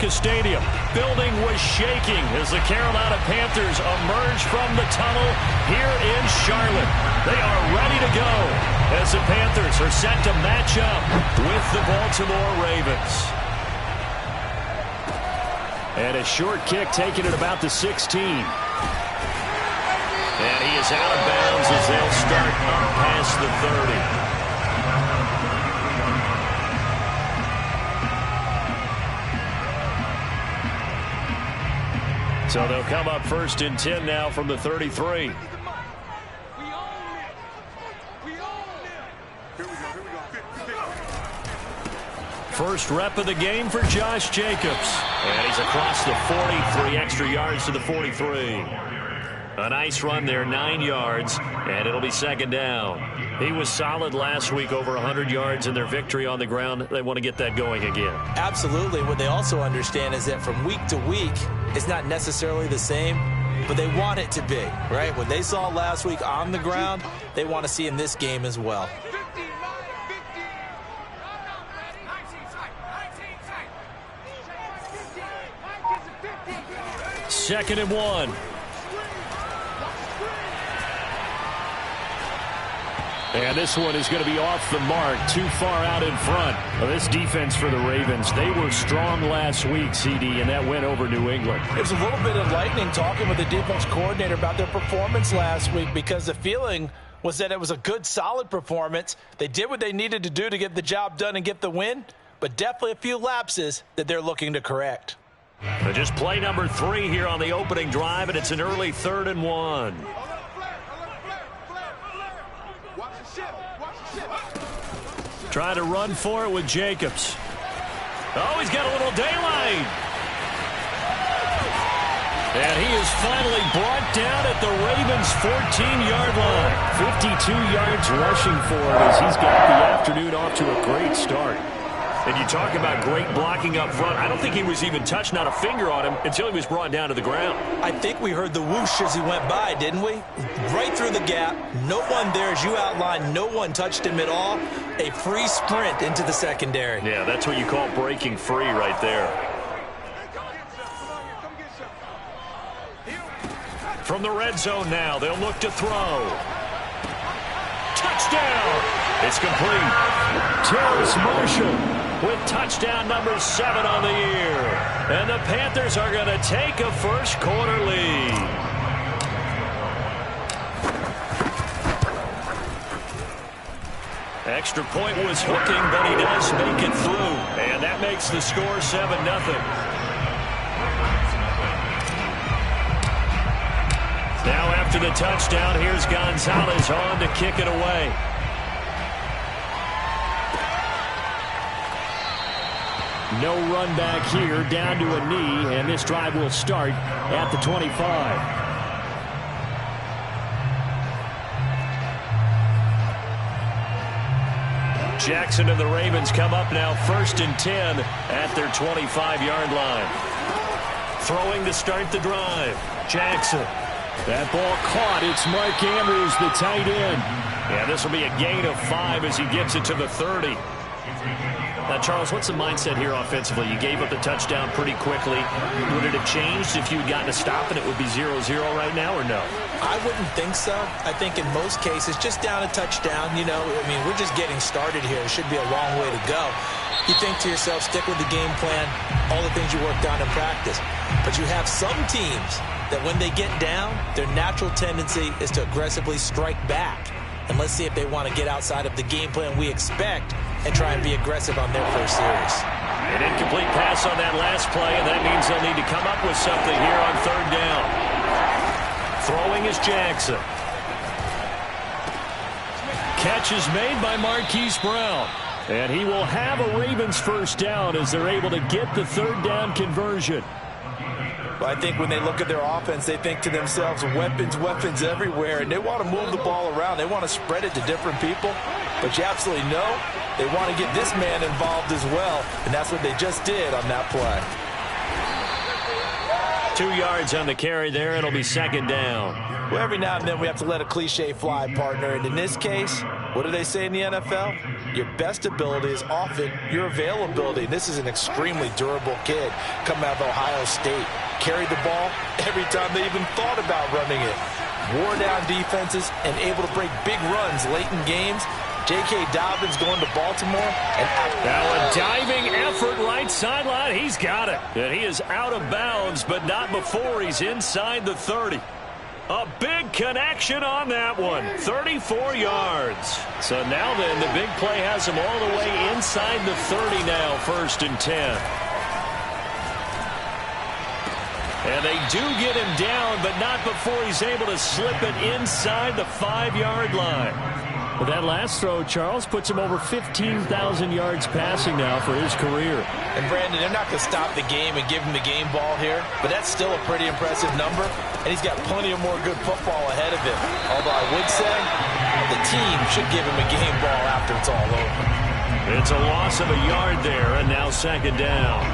Lucas Stadium. Building was shaking as the Carolina Panthers emerged from the tunnel here in Charlotte. They are ready to go as the Panthers are set to match up with the Baltimore Ravens. And a short kick taken at about the 16. And he is out of bounds as they'll start up past the 30. So they'll come up 1st and 10 now from the 33. First rep of the game for Josh Jacobs. And he's across the 40, 3 extra yards to the 43. A nice run there, 9 yards, and it'll be 2nd down. He was solid last week, over 100 yards in their victory on the ground. They want to get that going again. Absolutely. What they also understand is that from week to week, it's not necessarily the same, but they want it to be, right? What they saw last week on the ground, they want to see in this game as well. 2nd and 1. And this one is going to be off the mark, too far out in front. Well, this defense for the Ravens, they were strong last week, CD, and that went over New England. It was a little bit enlightening talking with the defense coordinator about their performance last week, because the feeling was that it was a good, solid performance. They did what they needed to do to get the job done and get the win, but definitely a few lapses that they're looking to correct. Just play number 3 here on the opening drive, and it's an early 3rd and 1. Trying to run for it with Jacobs. Oh, he's got a little daylight. And he is finally brought down at the Ravens' 14-yard line. 52 yards rushing for it as he's got the afternoon off to a great start. And you talk about great blocking up front. I don't think he was even touched, not a finger on him, until he was brought down to the ground. I think we heard the whoosh as he went by, didn't we? Right through the gap. No one there, as you outlined. No one touched him at all. A free sprint into the secondary. Yeah, that's what you call breaking free right there. From the red zone now, they'll look to throw. Touchdown! It's complete. Terrace Marshall with touchdown number 7 on the year. And the Panthers are going to take a first-quarter lead. Extra point was hooking, but he does make it through. And that makes the score 7-0. Now after the touchdown, here's Gonzalez on to kick it away. No run back here, down to a knee, and this drive will start at the 25. Jackson and the Ravens come up now 1st and 10 at their 25-yard line. Throwing to start the drive. Jackson. That ball caught. It's Mark Andrews, the tight end. Yeah, this will be a gain of 5 as he gets it to the 30. Now, Charles, what's the mindset here offensively? You gave up the touchdown pretty quickly. Would it have changed if you had gotten a stop and it would be 0-0 right now, or no? I wouldn't think so. I think in most cases, just down a touchdown, you know, I mean, we're just getting started here. It should be a long way to go. You think to yourself, stick with the game plan, all the things you worked on in practice. But you have some teams that when they get down, their natural tendency is to aggressively strike back. And let's see if they want to get outside of the game plan we expect and try and be aggressive on their first series. An incomplete pass on that last play, and that means they'll need to come up with something here on 3rd down. Throwing is Jackson. Catch is made by Marquise Brown. And he will have a Ravens first down as they're able to get the 3rd down conversion. Well, I think when they look at their offense, they think to themselves, weapons, weapons everywhere, and they want to move the ball around. They want to spread it to different people. But you absolutely know they want to get this man involved as well, and that's what they just did on that play. 2 yards on the carry there. It'll be second down. Well, every now and then we have to let a cliche fly, partner. And in this case, what do they say in the NFL? Your best ability is often your availability. This is an extremely durable kid coming out of Ohio State. Carried the ball every time they even thought about running it. Wore down defenses and able to break big runs late in games. J.K. Dobbins going to Baltimore. And now a diving effort right sideline. He's got it. And he is out of bounds, but not before he's inside the 30. A big connection on that one. 34 yards. So now then, the big play has him all the way inside the 30 now, 1st and 10. And they do get him down, but not before he's able to slip it inside the 5-yard line. Well, that last throw, Charles, puts him over 15,000 yards passing now for his career. And, Brandon, they're not going to stop the game and give him the game ball here, but that's still a pretty impressive number, and he's got plenty of more good football ahead of him. Although I would say the team should give him a game ball after it's all over. It's a loss of a yard there, and now second down.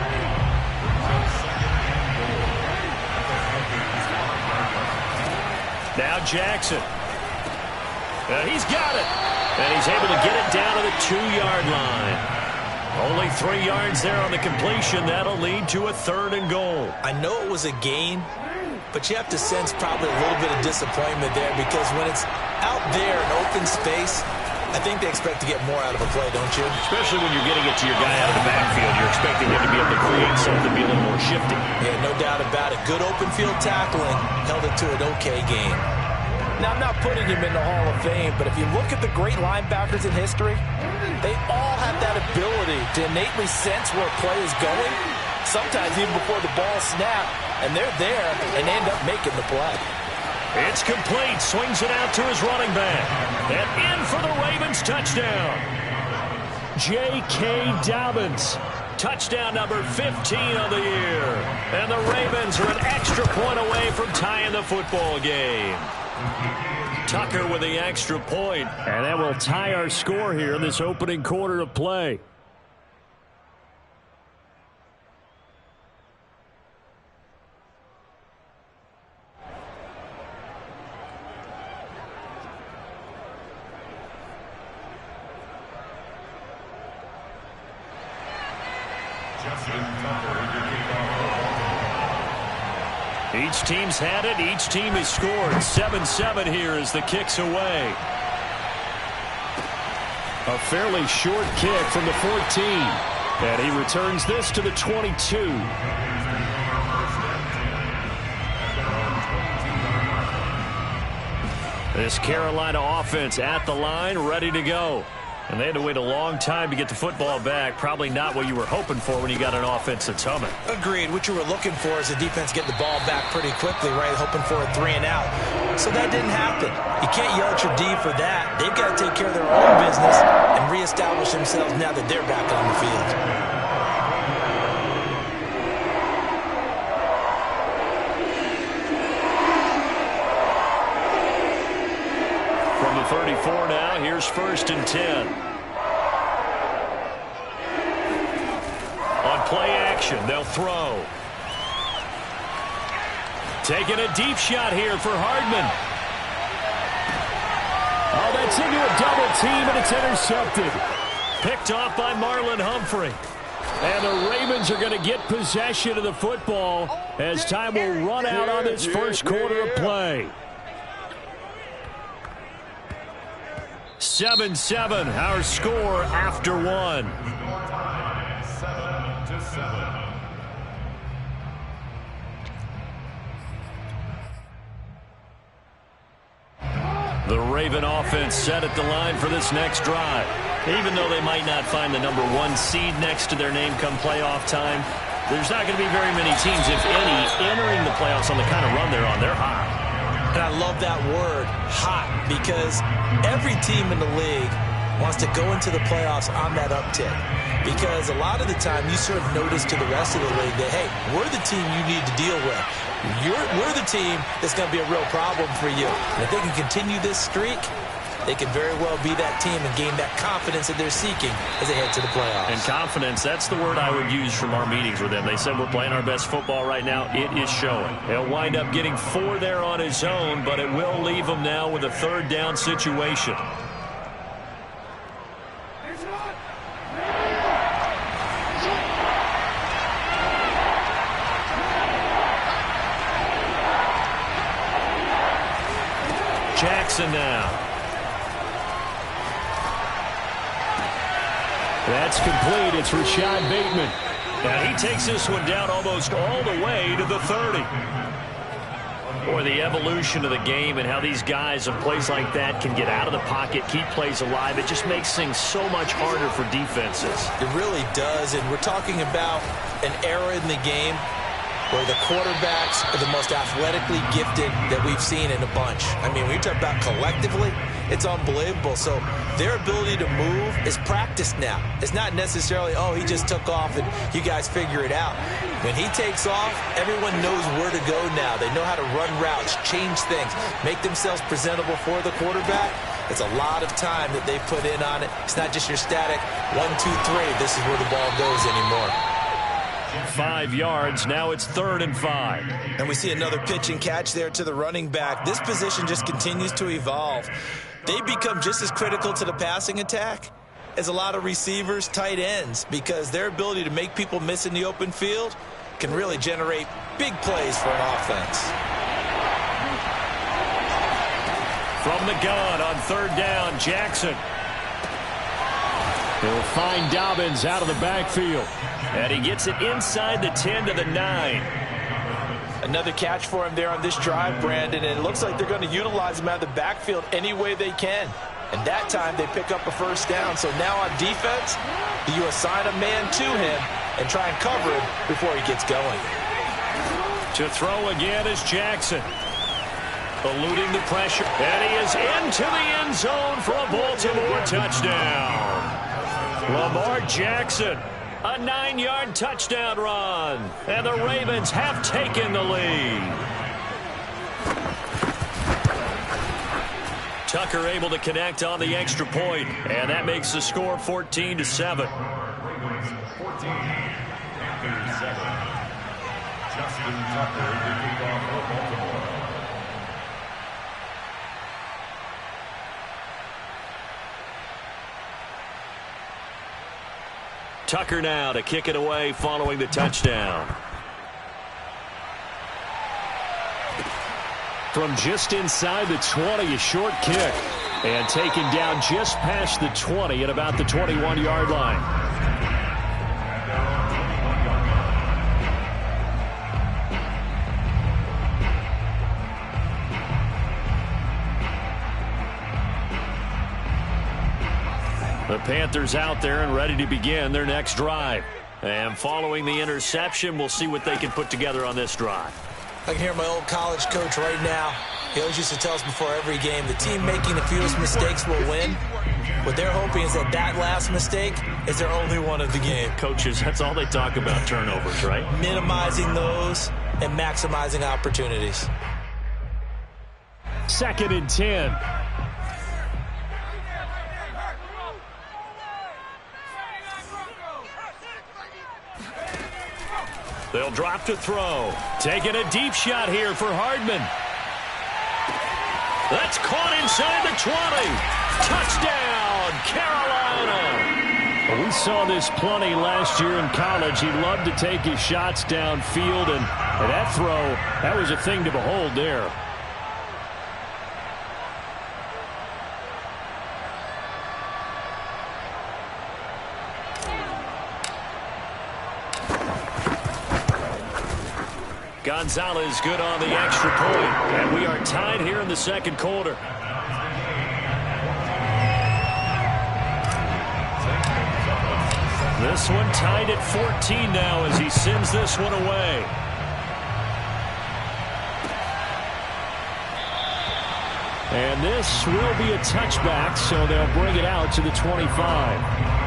Now Jackson. He's got it. And he's able to get it down to the 2-yard line. Only 3 yards there on the completion. That'll lead to a 3rd and goal. I know it was a gain, but you have to sense probably a little bit of disappointment there because when it's out there in open space, I think they expect to get more out of a play, don't you? Especially when you're getting it to your guy out of the backfield. You're expecting him to be able to create something, be a little more shifty. Yeah, no doubt about it. Good open field tackling held it to an okay game. Now, I'm not putting him in the Hall of Fame, but if you look at the great linebackers in history, they all have that ability to innately sense where play is going, sometimes even before the ball snaps, and they're there and end up making the play. It's complete. Swings it out to his running back. And in for the Ravens touchdown. J.K. Dobbins. Touchdown number 15 of the year. And the Ravens are an extra point away from tying the football game. Tucker with the extra point. And that will tie our score here in this opening quarter of play. Each team's had it. Each team has scored. 7-7 here as the kick's away. A fairly short kick from the 14. And he returns this to the 22. This Carolina offense at the line, ready to go. And they had to wait a long time to get the football back. Probably not what you were hoping for when you got an offense that's humming. Agreed. What you were looking for is the defense getting the ball back pretty quickly, right? Hoping for a 3 and out. So that didn't happen. You can't yell at your D for that. They've got to take care of their own business and reestablish themselves now that they're back on the field. From the 34 now, here's 1st and 10. On play action, they'll throw. Taking a deep shot here for Hardman. Oh, that's into a double team, and it's intercepted. Picked off by Marlon Humphrey. And the Ravens are going to get possession of the football as time will run out on this first quarter of play. 7-7, our score after 1. 7-7. The Raven offense set at the line for this next drive. Even though they might not find the number 1 seed next to their name come playoff time, there's not going to be very many teams, if any, entering the playoffs on the kind of run they're on. They're hot. And I love that word, hot, because every team in the league wants to go into the playoffs on that uptick. Because a lot of the time you sort of notice to the rest of the league that, hey, we're the team you need to deal with. We're the team that's going to be a real problem for you. And if they can continue this streak, they can very well be that team and gain that confidence that they're seeking as they head to the playoffs. And confidence, that's the word I would use from our meetings with them. They said we're playing our best football right now. It is showing. He'll wind up getting 4 there on his own, but it will leave him now with a 3rd down situation. Jackson now. That's complete. It's Rashad Bateman. And he takes this one down almost all the way to the 30. Boy, the evolution of the game and how these guys in plays like that can get out of the pocket, keep plays alive, it just makes things so much harder for defenses. It really does, and we're talking about an era in the game where the quarterbacks are the most athletically gifted that we've seen in a bunch. I mean, when you talk about collectively, it's unbelievable. So their ability to move is practiced now. It's not necessarily, oh, he just took off and you guys figure it out. When he takes off, everyone knows where to go now. They know how to run routes, change things, make themselves presentable for the quarterback. It's a lot of time that they put in on it. It's not just your static 1, 2, 3. This is where the ball goes anymore. 5 yards. Now it's 3rd and 5. And we see another pitch and catch there to the running back. This position just continues to evolve. They become just as critical to the passing attack as a lot of receivers, tight ends, because their ability to make people miss in the open field can really generate big plays for an offense. From the gun on 3rd down, Jackson. He'll find Dobbins out of the backfield. And he gets it inside the 10 to the 9. Another catch for him there on this drive, Brandon, and it looks like they're going to utilize him out of the backfield any way they can. And that time they pick up a 1st down. So now on defense, you assign a man to him and try and cover him before he gets going. To throw again is Jackson. Eluding the pressure. And he is into the end zone for a Baltimore touchdown. Lamar Jackson, a 9-yard touchdown run. And the Ravens have taken the lead. Tucker able to connect on the extra point, and that makes the score 14-7. Justin Tucker, the kickoff for Baltimore. Tucker now to kick it away following the touchdown. From just inside the 20, a short kick. And taken down just past the 20 at about the 21-yard line. The Panthers out there and ready to begin their next drive. And following the interception, we'll see what they can put together on this drive. I can hear my old college coach right now. He always used to tell us before every game, the team making the fewest mistakes will win. What they're hoping is that that last mistake is their only one of the game. Coaches, that's all they talk about, turnovers, right? Minimizing those and maximizing opportunities. 2nd and 10. They'll drop to throw. Taking a deep shot here for Hardman. That's caught inside the 20. Touchdown, Carolina. We saw this plenty last year in college. He loved to take his shots downfield, and that throw, that was a thing to behold there. Gonzalez good on the extra point, and we are tied here in the 2nd quarter. This one tied at 14 now as he sends this one away. And this will be a touchback, so they'll bring it out to the 25.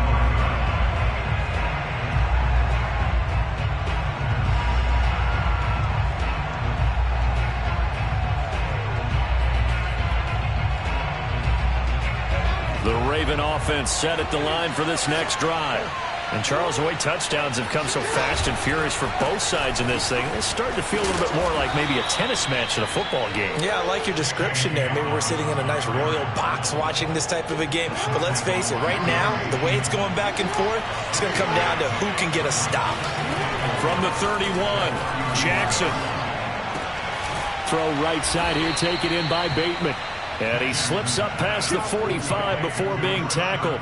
Raven offense set at the line for this next drive. And Charles, the way touchdowns have come so fast and furious for both sides in this thing, it's starting to feel a little bit more like maybe a tennis match than a football game. Yeah, I like your description there. Maybe we're sitting in a nice royal box watching this type of a game. But let's face it, right now, the way it's going back and forth, it's going to come down to who can get a stop. From the 31, Jackson. Throw right side here, taken in by Bateman. And he slips up past the 45 before being tackled.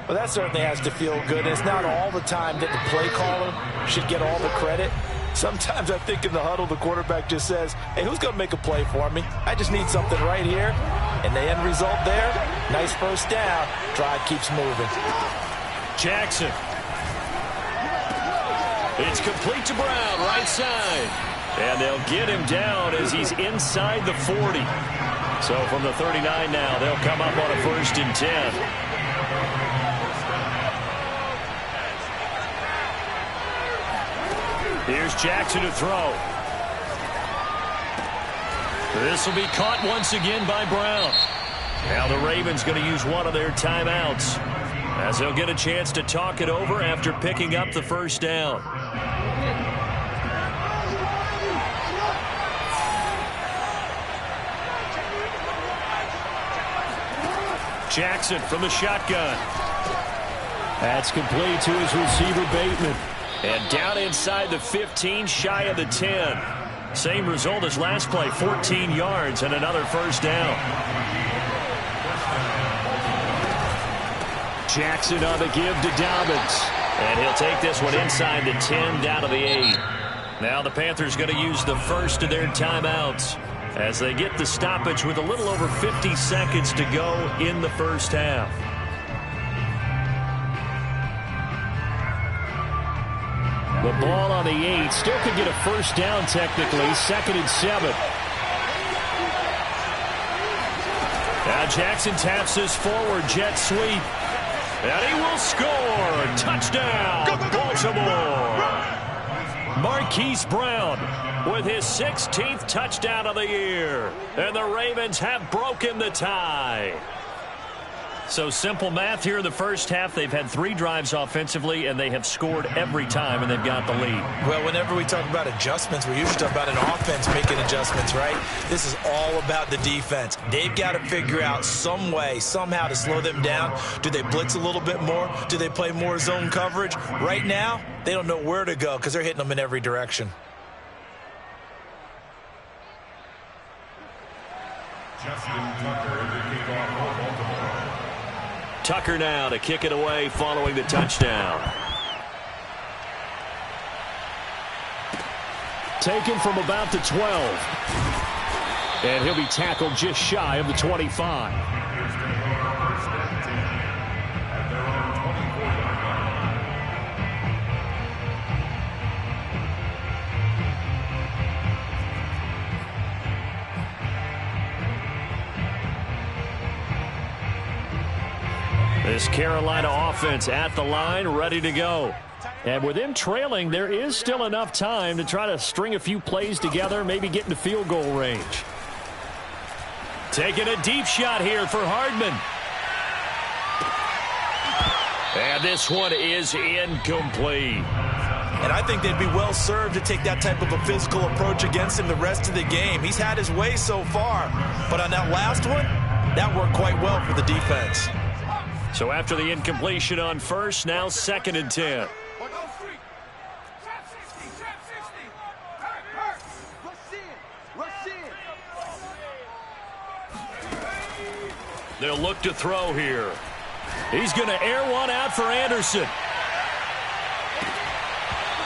Well, that certainly has to feel good. It's not all the time that the play caller should get all the credit. Sometimes I think in the huddle, the quarterback just says, hey, who's going to make a play for me? I just need something right here. And the end result there, nice first down. Drive keeps moving. Jackson. It's complete to Brown, right side. And they'll get him down as he's inside the 40. So from the 39 now, they'll come up on a 1st and 10. Here's Jackson to throw. This will be caught once again by Brown. Now the Ravens going to use one of their timeouts as they'll get a chance to talk it over after picking up the first down. Jackson from the shotgun. That's complete to his receiver, Bateman. And down inside the 15, shy of the 10. Same result as last play, 14 yards and another first down. Jackson on the give to Dobbins. And he'll take this one inside the 10, down to the 8. Now the Panthers going to use the first of their timeouts as they get the stoppage with a little over 50 seconds to go in the first half. The ball on the 8. Still could get a first down technically. 2nd and 7. Now Jackson taps his forward jet sweep. And he will score. Touchdown, Baltimore. Marquise Brown with his 16th touchdown of the year. And the Ravens have broken the tie. So simple math here in the first half. They've had 3 drives offensively, and they have scored every time, and they've got the lead. Well, whenever we talk about adjustments, we usually talk about an offense making adjustments, right? This is all about the defense. They've got to figure out some way, somehow to slow them down. Do they blitz a little bit more? Do they play more zone coverage? Right now, they don't know where to go because they're hitting them in every direction. Justin Tucker, the kickoff for Baltimore. Tucker now to kick it away following the touchdown. Taken from about the 12. And he'll be tackled just shy of the 25. This Carolina offense at the line, ready to go. And with them trailing, there is still enough time to try to string a few plays together, maybe get into field goal range. Taking a deep shot here for Hardman. And this one is incomplete. And I think they'd be well served to take that type of a physical approach against him the rest of the game. He's had his way so far. But on that last one, that worked quite well for the defense. So after the incompletion on first, now 2nd and 10. They'll look to throw here. He's going to air one out for Anderson.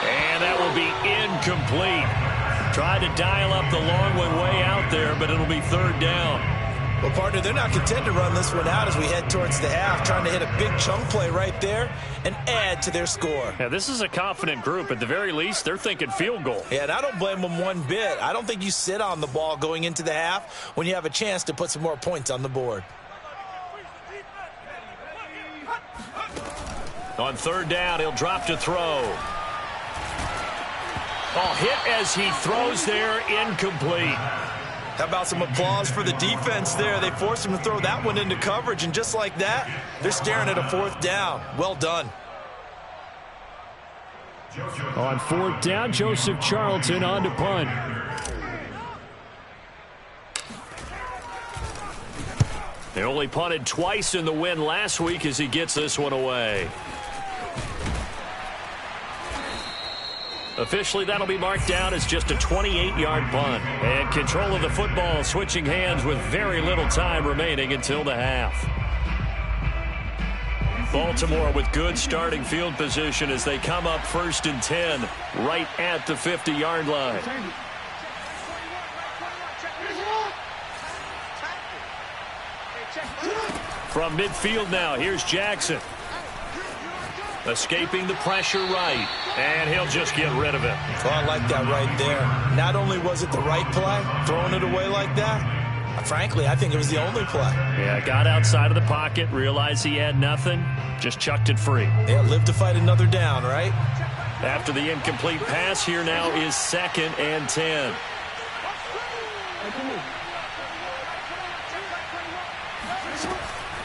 And that will be incomplete. Tried to dial up the long one way out there, but it'll be 3rd down. Well, partner, they're not content to run this one out as we head towards the half, trying to hit a big chunk play right there and add to their score. Yeah, this is a confident group. At the very least, they're thinking field goal. Yeah, and I don't blame them one bit. I don't think you sit on the ball going into the half when you have a chance to put some more points on the board. On 3rd down, he'll drop to throw. Oh, hit as he throws there, incomplete. How about some applause for the defense there? They forced him to throw that one into coverage, and just like that, they're staring at a 4th down. Well done. On 4th down, Joseph Charlton on to punt. They only punted twice in the win last week as he gets this one away. Officially, that'll be marked down as just a 28-yard punt. And control of the football switching hands with very little time remaining until the half. Baltimore with good starting field position as they come up 1st and 10 right at the 50-yard line. From midfield now, here's Jackson. Escaping the pressure right, and he'll just get rid of it. Oh, I like that right there. Not only was it the right play, throwing it away like that, frankly, I think it was the only play. Yeah, got outside of the pocket, realized he had nothing, just chucked it free. Yeah, live to fight another down, right? After the incomplete pass, here now is 2nd and 10.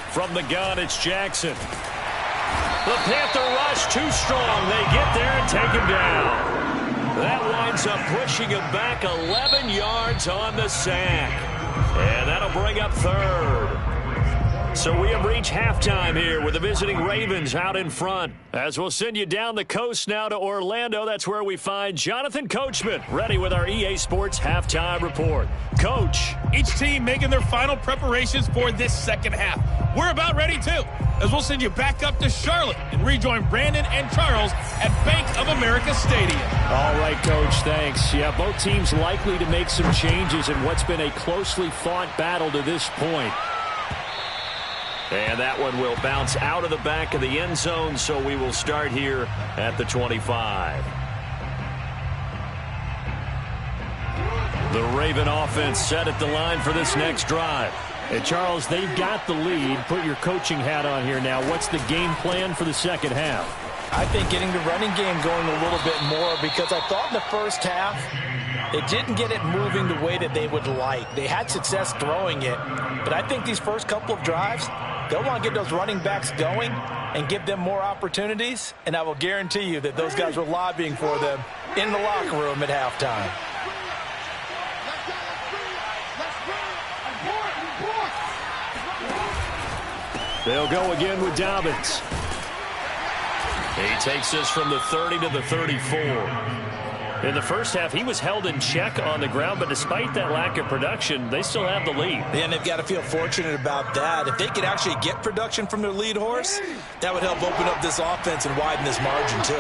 From the gun, it's Jackson. The Panther rush too strong. They get there and take him down. That winds up pushing him back 11 yards on the sack. And that'll bring up 3rd. So we have reached halftime here with the visiting Ravens out in front. As we'll send you down the coast now to Orlando, that's where we find Jonathan Coachman ready with our EA Sports Halftime Report. Coach. Each team making their final preparations for this second half. We're about ready, too, as we'll send you back up to Charlotte and rejoin Brandon and Charles at Bank of America Stadium. All right, Coach, thanks. Yeah, both teams likely to make some changes in what's been a closely fought battle to this point. And that one will bounce out of the back of the end zone, so we will start here at the 25. The Raven offense set at the line for this next drive. Hey, Charles, they've got the lead. Put your coaching hat on here now. What's the game plan for the second half? I think getting the running game going a little bit more, because I thought in the first half they didn't get it moving the way that they would like. They had success throwing it, but I think these first couple of drives, they'll want to get those running backs going and give them more opportunities, and I will guarantee you that those guys were lobbying for them in the locker room at halftime. They'll go again with Dobbins. He takes this from the 30 to the 34. In the first half, he was held in check on the ground, but despite that lack of production, they still have the lead. And they've got to feel fortunate about that. If they could actually get production from their lead horse, that would help open up this offense and widen this margin, too.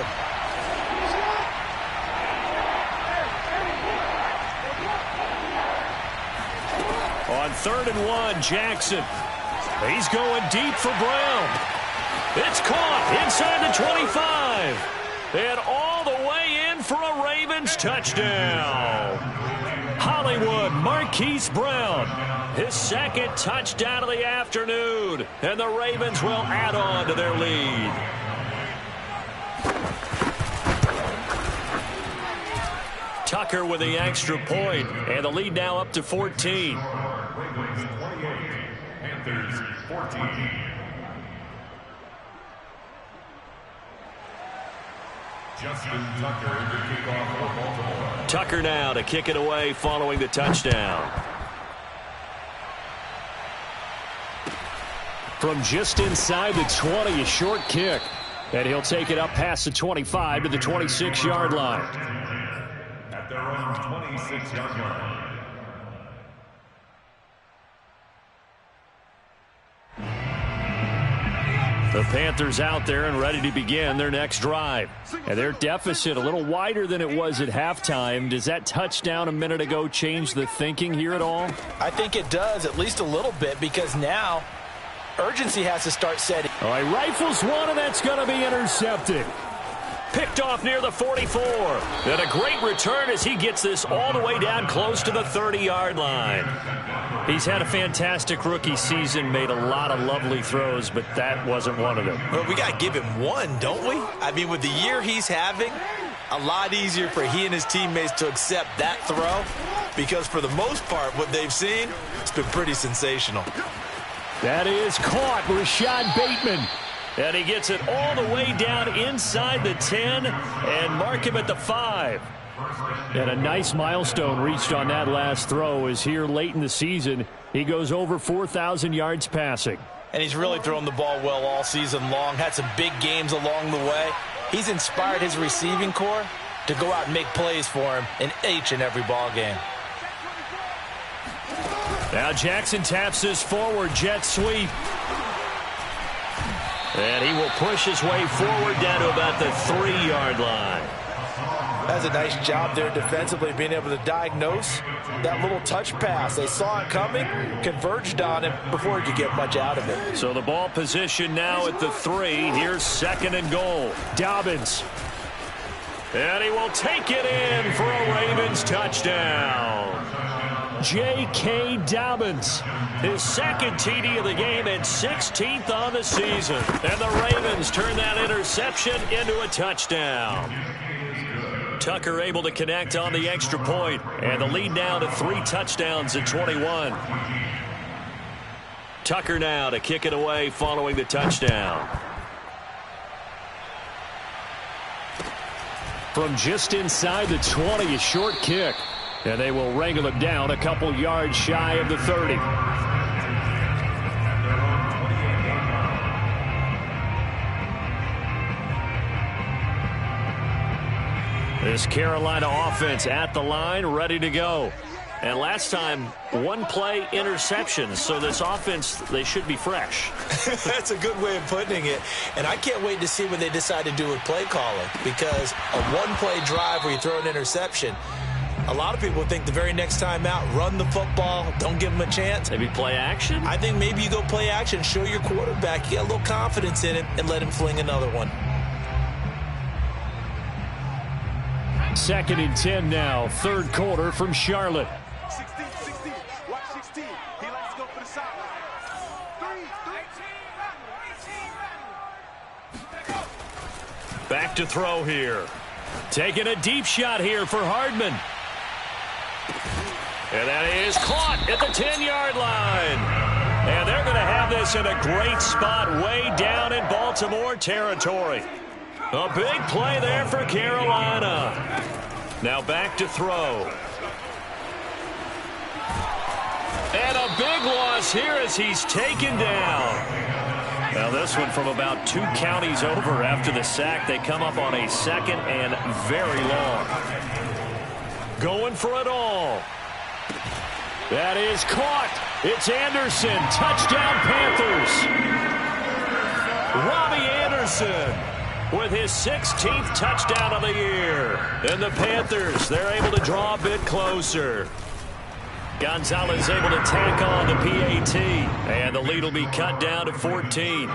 On 3rd and 1, Jackson. He's going deep for Brown. It's caught inside the 25. And all the way in for a Ravens touchdown. Hollywood Marquise Brown, his 2nd touchdown of the afternoon. And the Ravens will add on to their lead. Tucker with the extra point, and the lead now up to 14. Ravens 28, Panthers 14. Justin Tucker to kick off for Baltimore. Tucker now to kick it away following the touchdown. From just inside the 20, a short kick. And he'll take it up past the 25 to the 26-yard line. At their own 26-yard line. The Panthers out there and ready to begin their next drive. And their deficit a little wider than it was at halftime. Does that touchdown a minute ago change the thinking here at all? I think it does, at least a little bit, because now urgency has to start setting. All right, rifles one, and that's going to be intercepted. Picked off near the 44. And a great return as he gets this all the way down close to the 30-yard line. He's had a fantastic rookie season, made a lot of lovely throws, but that wasn't one of them. Well, we got to give him one, don't we? I mean, with the year he's having, a lot easier for he and his teammates to accept that throw because for the most part, what they've seen, it's been pretty sensational. That is caught, Rashad Bateman. And he gets it all the way down inside the 10 and mark him at the 5. And a nice milestone reached on that last throw is here late in the season. He goes over 4,000 yards passing. And he's really thrown the ball well all season long. Had some big games along the way. He's inspired his receiving corps to go out and make plays for him in each and every ball game. Now Jackson taps his forward jet sweep. And he will push his way forward down to about the 3-yard line. That's a nice job there defensively, being able to diagnose that little touch pass. They saw it coming, converged on him before he could get much out of it. So the ball position now at the 3. Here's 2nd and goal. Dobbins. And he will take it in for a Ravens touchdown. J.K. Dobbins. His 2nd TD of the game and 16th on the season. And the Ravens turn that interception into a touchdown. Tucker able to connect on the extra point, and the lead now to 3 touchdowns at 21. Tucker now to kick it away following the touchdown. From just inside the 20, a short kick. And they will wrangle him down a couple yards shy of the 30. This Carolina offense at the line, ready to go. And last time, 1 play interceptions. So this offense, they should be fresh. That's a good way of putting it. And I can't wait to see what they decide to do with play calling. Because a 1-play drive where you throw an interception, a lot of people think the very next time out, run the football, don't give them a chance. Maybe play action? I think maybe you go play action, show your quarterback you got a little confidence in him, and let him fling another one. 2nd and 10 now, 3rd quarter from Charlotte. 16. Watch 16. He likes to go for the sideline. 3. Back to throw here. Taking a deep shot here for Hardman. And that is caught at the 10-yard line. And they're going to have this in a great spot way down in Baltimore territory. A big play there for Carolina. Now back to throw. And a big loss here as he's taken down. Now this one from about 2 counties over after the sack. They come up on a 2nd and very long. Going for it all. That is caught. It's Anderson. Touchdown Panthers. Robbie Anderson with his 16th touchdown of the year. And the Panthers, they're able to draw a bit closer. Gonzalez able to tack on the PAT. And the lead will be cut down to 14.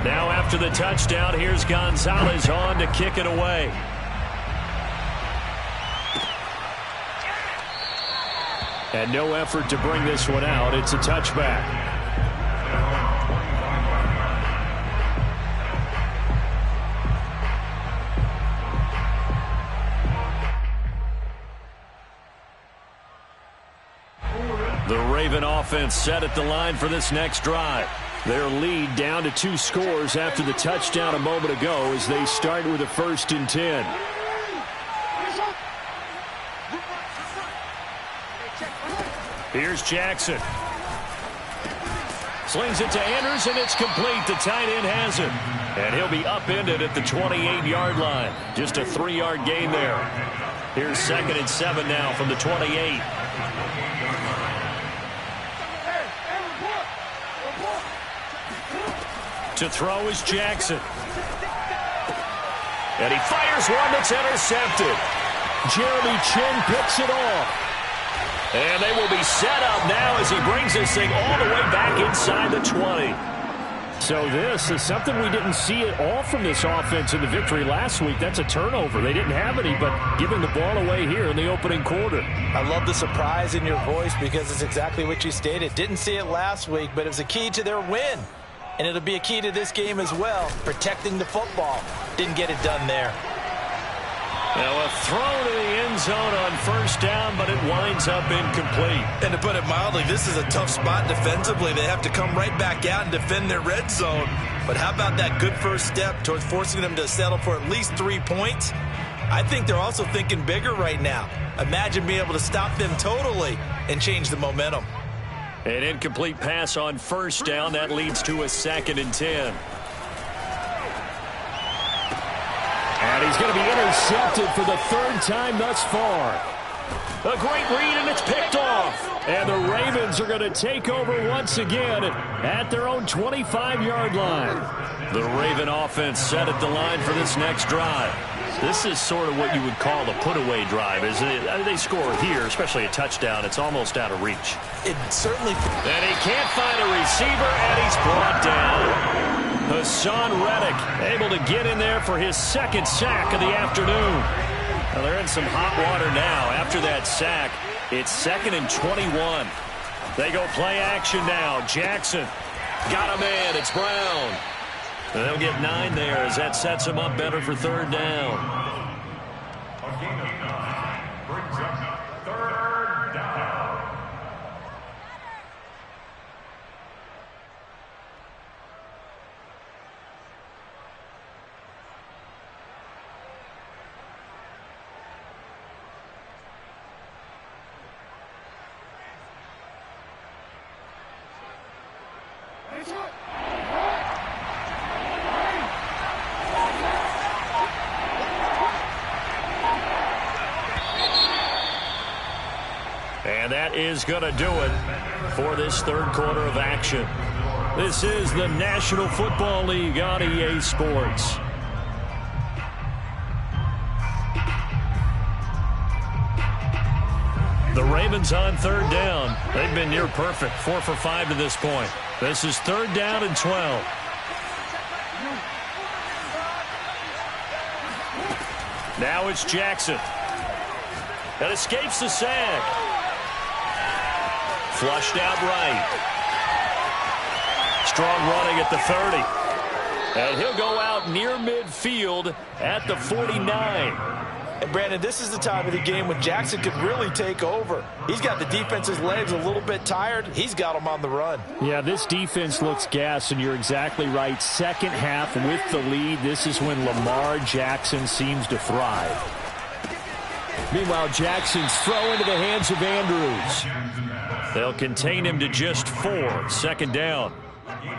Now after the touchdown, here's Gonzalez on to kick it away. And no effort to bring this one out. It's a touchback. The Raven offense set at the line for this next drive. Their lead down to 2 scores after the touchdown a moment ago as they start with a 1st and 10. Here's Jackson. Slings it to Anderson. It's complete. The tight end has it. And he'll be upended at the 28-yard line. Just a 3-yard gain there. Here's 2nd and 7 now from the 28. To throw is Jackson. And he fires one that's intercepted. Jeremy Chin picks it off. And they will be set up now as he brings this thing all the way back inside the 20. So this is something we didn't see at all from this offense in the victory last week. That's a turnover. They didn't have any, but giving the ball away here in the opening quarter. I love the surprise in your voice because it's exactly what you stated. Didn't see it last week, but it was a key to their win. and it'll be a key to this game as well, protecting the football. Didn't get it done there. Now a throw to the end zone on first down, but it winds up incomplete. And to put it mildly, this is a tough spot defensively. They have to come right back out and defend their red zone. But how about that good first step towards forcing them to settle for at least 3 points? I think they're also thinking bigger right now. Imagine being able to stop them totally and change the momentum. An incomplete pass on first down. That leads to a 2nd and 10. And he's going to be intercepted for the 3rd time thus far. A great read, and it's picked off. And the Ravens are going to take over once again at their own 25-yard line. The Raven offense set at the line for this next drive. This is sort of what you would call the put-away drive, isn't it? They score here, especially a touchdown. It's almost out of reach. It certainly... And he can't find a receiver, and he's brought down. Hassan Reddick able to get in there for his 2nd sack of the afternoon. Well, they're in some hot water now. After that sack, it's 2nd and 21. They go play action now. Jackson got a man. It's Brown. And they'll get 9 there as that sets him up better for 3rd down. A gain of 9 brings up 3rd down. And that is going to do it for this 3rd quarter of action. This is the National Football League on EA Sports. The Ravens on 3rd down. They've been near perfect, 4 for 5 to this point. This is 3rd down and 12. Now it's Jackson. That escapes the sack. Flushed out right. Strong running at the 30. And he'll go out near midfield at the 49. And Brandon, this is the time of the game when Jackson could really take over. He's got the defense's legs a little bit tired. He's got them on the run. Yeah, this defense looks gassed, and you're exactly right. 2nd half with the lead. This is when Lamar Jackson seems to thrive. Meanwhile, Jackson's throw into the hands of Andrews. They'll contain him to just 4. 2nd down.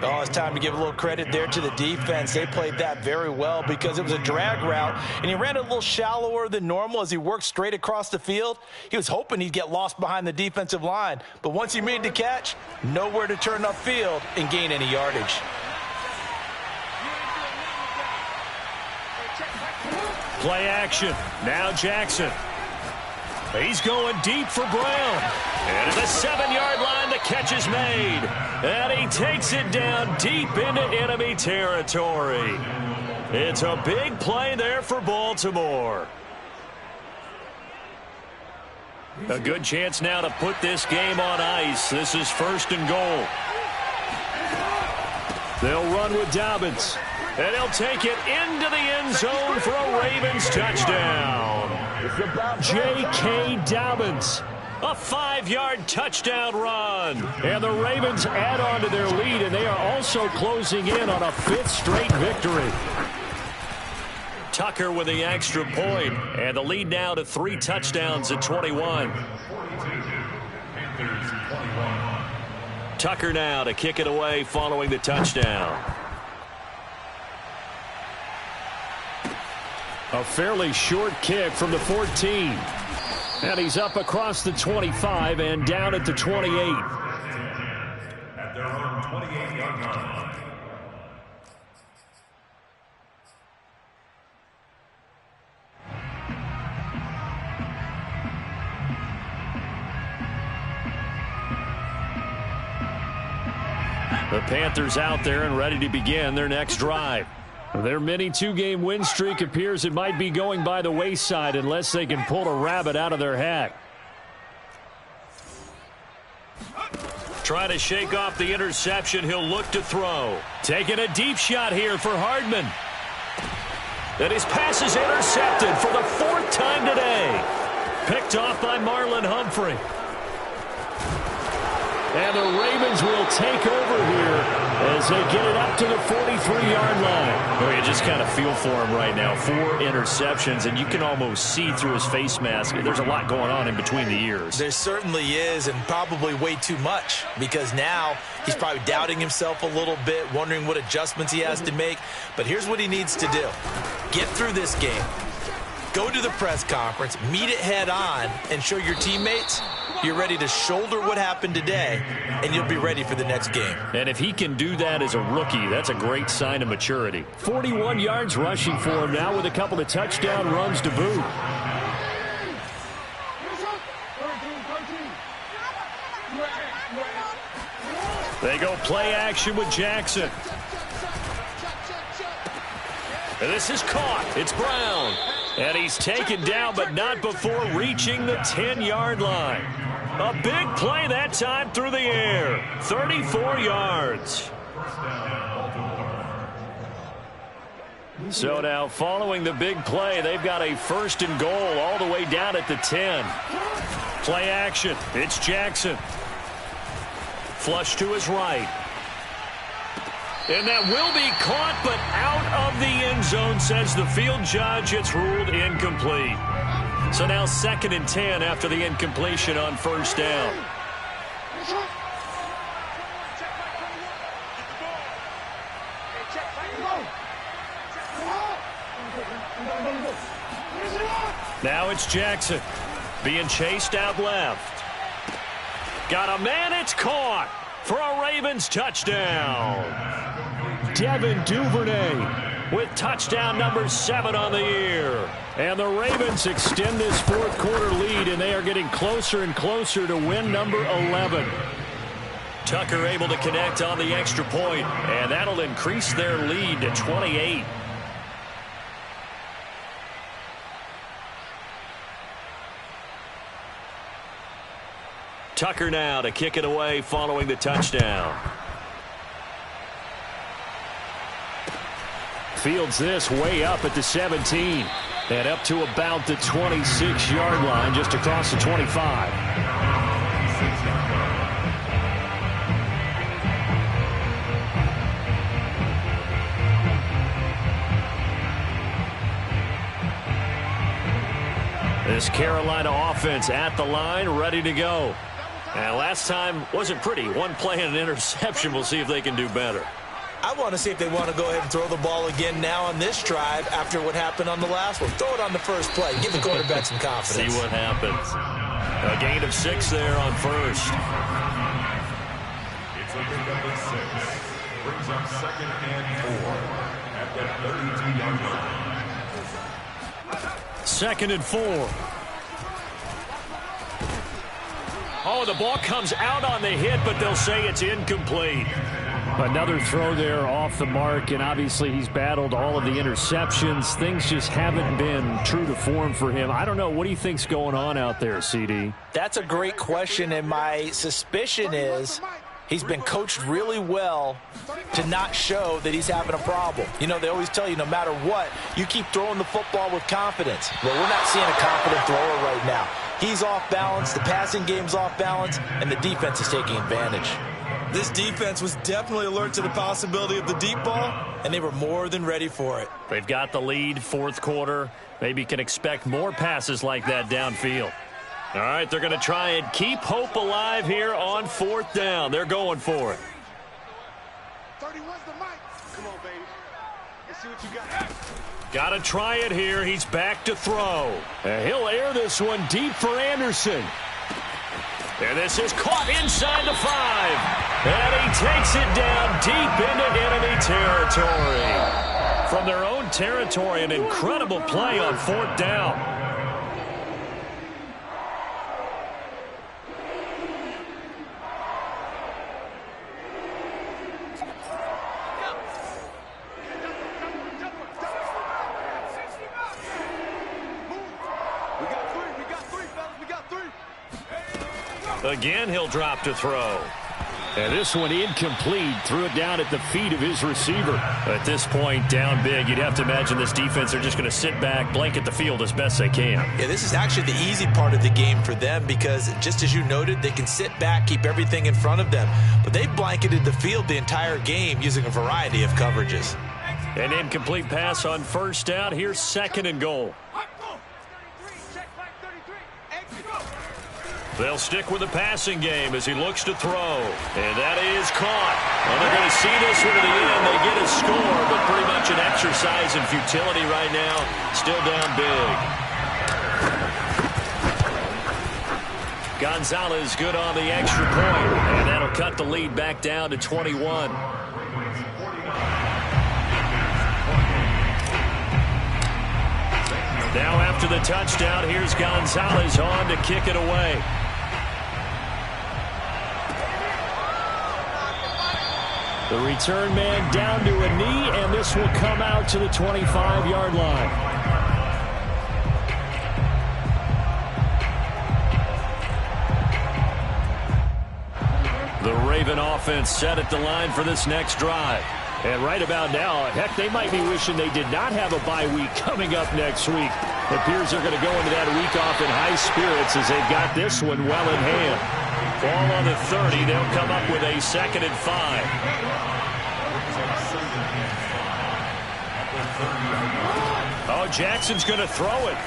Oh, it's time to give a little credit there to the defense. They played that very well because it was a drag route, and he ran it a little shallower than normal as he worked straight across the field. He was hoping he'd get lost behind the defensive line, but once he made the catch, nowhere to turn upfield and gain any yardage. Play action. Now Jackson. He's going deep for Brown. And at the 7-yard line, the catch is made. And he takes it down deep into enemy territory. It's a big play there for Baltimore. A good chance now to put this game on ice. This is 1st and goal. They'll run with Dobbins. And he'll take it into the end zone for a Ravens touchdown. J.K. Dobbins. A 5-yard touchdown run. And the Ravens add on to their lead, and they are also closing in on a 5th straight victory. Tucker with the extra point, and the lead now to 3 touchdowns at 21. Tucker now to kick it away following the touchdown. A fairly short kick from the 14. And he's up across the 25 and down at the 28. At their own 28-yard line. The Panthers out there and ready to begin their next drive. Their mini 2-game win streak appears it might be going by the wayside unless they can pull a rabbit out of their hat. Trying to shake off the interception. He'll look to throw. Taking a deep shot here for Hardman. And his pass is intercepted for the 4th time today. Picked off by Marlon Humphrey. And the Ravens will take over here as they get it up to the 43-yard line. Well, you just kind of feel for him right now. 4 interceptions, and you can almost see through his face mask. There's a lot going on in between the ears. There certainly is, and probably way too much, because now he's probably doubting himself a little bit, wondering what adjustments he has to make. But here's what he needs to do. Get through this game. Go to the press conference, meet it head on, and show your teammates you're ready to shoulder what happened today, and you'll be ready for the next game. And if he can do that as a rookie, that's a great sign of maturity. 41 yards rushing for him now with a couple of touchdown runs to boot. They go play action with Jackson. And this is caught. It's Brown. And he's taken down, but not before reaching the 10-yard line. A big play that time through the air. 34 yards. So now following the big play, they've got a 1st and goal all the way down at the 10. Play action. It's Jackson. Flush to his right. And that will be caught, but out of the end zone, says the field judge. It's ruled incomplete. So now 2nd and 10 after the incompletion on 1st down. Now it's Jackson being chased out left. Got a man, it's caught for a Ravens touchdown. Devin Duvernay with touchdown number 7 on the year. And the Ravens extend this 4th quarter lead, and they are getting closer and closer to win number 11. Tucker able to connect on the extra point, and that'll increase their lead to 28. Tucker now to kick it away following the touchdown. Fields this way up at the 17 and up to about the 26-yard line, just across the 25. This Carolina offense at the line, ready to go. And last time wasn't pretty. One play and an interception. We'll see if they can do better. I want to see if they want to go ahead and throw the ball again now on this drive after what happened on the last one. Throw it on the first play. Give the quarterback some confidence. See what happens. A gain of 6 there on 1st. It's a big number 6. Brings up 2nd and 4 at the 32-yard line. 2nd and 4. Oh, the ball comes out on the hit, but they'll say it's incomplete. Another throw there off the mark, and obviously he's battled all of the interceptions. Things just haven't been true to form for him. I don't know. What do you think's going on out there, CD? That's a great question, and my suspicion is he's been coached really well to not show that he's having a problem. You know, they always tell you no matter what, you keep throwing the football with confidence. Well, we're not seeing a confident thrower right now. He's off balance, the passing game's off balance, and the defense is taking advantage. This defense was definitely alert to the possibility of the deep ball, and they were more than ready for it. They've got the lead, 4th quarter. Maybe can expect more passes like that downfield. All right, they're going to try and keep hope alive here on 4th down. They're going for it. 31's the mic. Come on, baby. Let's see what you got. Got to try it here. He's back to throw. And he'll air this one deep for Anderson. And this is caught inside the 5. And he takes it down deep into enemy territory. From their own territory, an incredible play on 4th down. We got three, fellas. We got three. Again, he'll drop to throw. And this one incomplete. Threw it down at the feet of his receiver. At this point, down big, you'd have to imagine this defense, they're just going to sit back, blanket the field as best they can. Yeah, this is actually the easy part of the game for them because, just as you noted, they can sit back, keep everything in front of them. But they blanketed the field the entire game using a variety of coverages. An incomplete pass on first down. Here's 2nd and goal. They'll stick with the passing game as he looks to throw. And that is caught. And they're going to see this one to the end. They get a score, but pretty much an exercise in futility right now. Still down big. Gonzalez good on the extra point. And that'll cut the lead back down to 21. Now after the touchdown, here's Gonzalez on to kick it away. The return man down to a knee, and this will come out to the 25-yard line. The Raven offense set at the line for this next drive. And right about now, heck, they might be wishing they did not have a bye week coming up next week. It appears they're going to go into that week off in high spirits as they've got this one well in hand. Ball on the 30. They'll come up with a 2nd and 5. Oh, Jackson's going to throw it.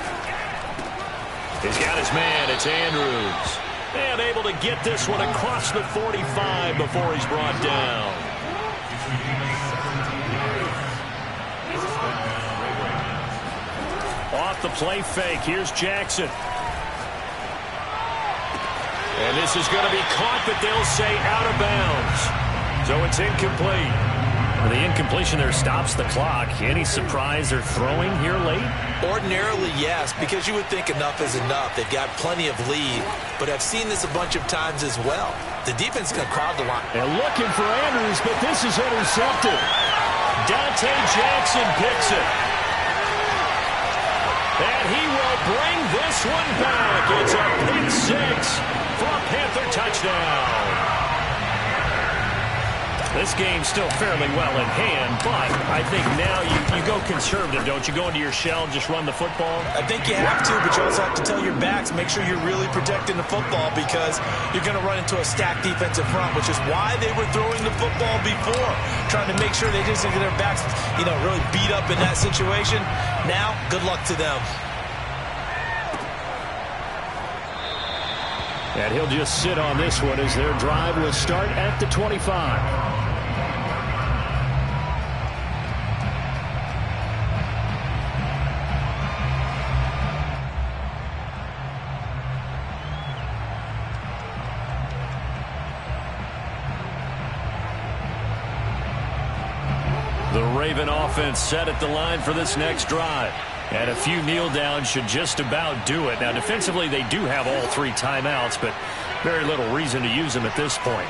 He's got his man. It's Andrews. And able to get this one across the 45 before he's brought down. Off the play fake. Here's Jackson. And this is going to be caught, but they'll say out of bounds. So it's incomplete. The incompletion there stops the clock. Any surprise they're throwing here late? Ordinarily, yes, because you would think enough is enough. They've got plenty of lead, but I've seen this a bunch of times as well. The defense is going to crowd the line. They're looking for Andrews, but this is intercepted. Dante Jackson picks it. And he will bring this one back. It's a pick 6 for a Panther touchdown. This game's still fairly well in hand, but I think now you go conservative, don't you? Go into your shell and just run the football? I think you have to, but you also have to tell your backs, make sure you're really protecting the football because you're going to run into a stacked defensive front, which is why they were throwing the football before, trying to make sure they just get their backs, really beat up in that situation. Now, good luck to them. And he'll just sit on this one as their drive will start at the 25. The Raven offense set at the line for this next drive. And a few kneel downs should just about do it. Now, defensively, they do have all 3 timeouts, but very little reason to use them at this point.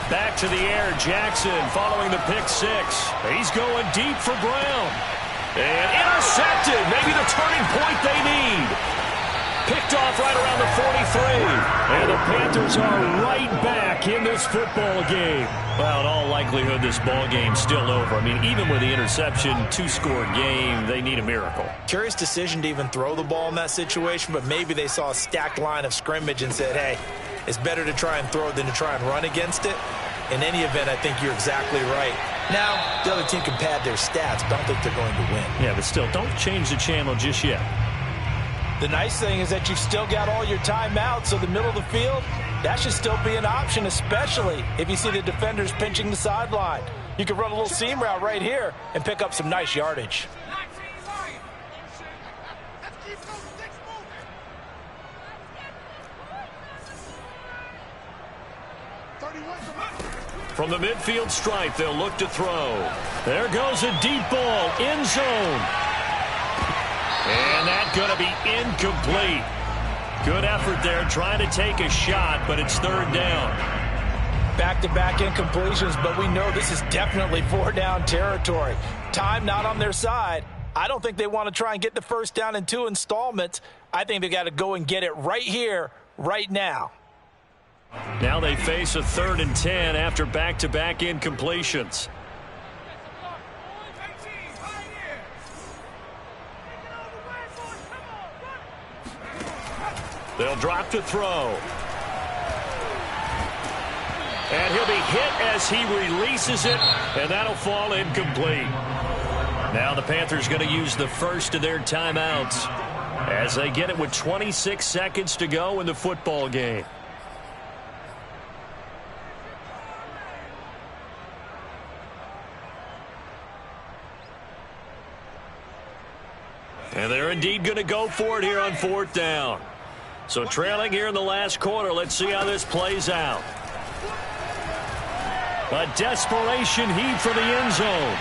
Back to the air, Jackson following the pick 6. He's going deep for Brown. And intercepted. Maybe the turning point they need. Picked off right around the 43. And the Panthers are right back in this football game. Well, in all likelihood, this ball game's still over. I mean, even with the interception, 2-score game, they need a miracle. Curious decision to even throw the ball in that situation, but maybe they saw a stacked line of scrimmage and said, hey, it's better to try and throw than to try and run against it. In any event, I think you're exactly right. Now, the other team can pad their stats, but I don't think they're going to win. Yeah, but still, don't change the channel just yet. The nice thing is that you've still got all your timeouts, so the middle of the field, that should still be an option, especially if you see the defenders pinching the sideline. You can run a little seam route right here and pick up some nice yardage. From the midfield stripe, they'll look to throw. There goes a deep ball, end zone. And that's going to be incomplete. Good effort there, trying to take a shot, but it's 3rd down. Back-to-back incompletions, but we know this is definitely 4-down territory. Time not on their side. I don't think they want to try and get the first down in 2 installments. I think they got to go and get it right here right now. Now they face a 3rd and 10 after back-to-back incompletions. They'll drop to throw. And he'll be hit as he releases it, and that'll fall incomplete. Now the Panthers going to use the first of their timeouts as they get it with 26 seconds to go in the football game. And they're indeed going to go for it here on 4th down. So trailing here in the last quarter, let's see how this plays out. A desperation heave for the end zone.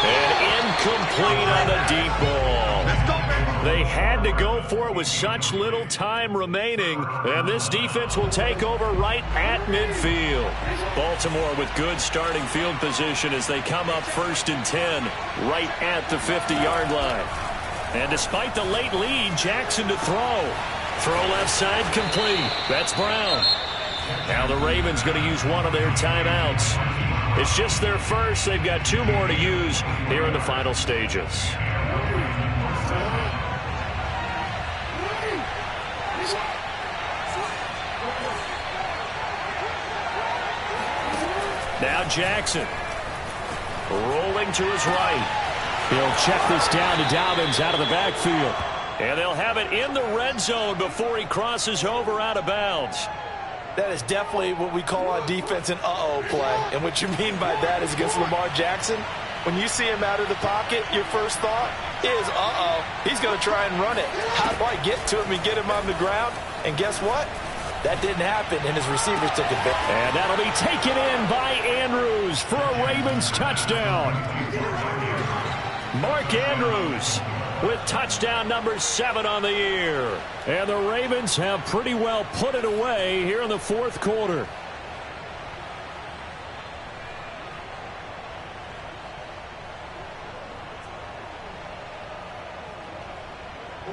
And incomplete on the deep ball. They had to go for it with such little time remaining. And this defense will take over right at midfield. Baltimore with good starting field position as they come up 1st and 10 right at the 50-yard line. And despite the late lead, Jackson to throw. Throw left side complete. That's Brown. Now the Ravens going to use one of their timeouts. It's just their first. They've got 2 more to use here in the final stages. Now Jackson rolling to his right. He'll check this down to Dobbins out of the backfield. And they'll have it in the red zone before he crosses over out of bounds. That is definitely what we call on defense an uh-oh play. And what you mean by that is against Lamar Jackson, when you see him out of the pocket, your first thought is, uh-oh, he's going to try and run it. How do I get to him and get him on the ground? And guess what? That didn't happen, and his receivers took advantage. And that'll be taken in by Andrews for a Ravens touchdown. Mark Andrews with touchdown number 7 on the year. And the Ravens have pretty well put it away here in the 4th quarter.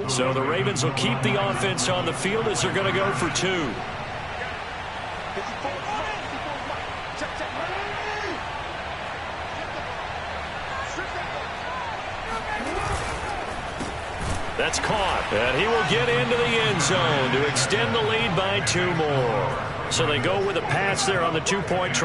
So the Ravens will keep the offense on the field as they're going to go for 2. That's caught, and he will get into the end zone to extend the lead by 2 more. So they go with a pass there on the 2-point try.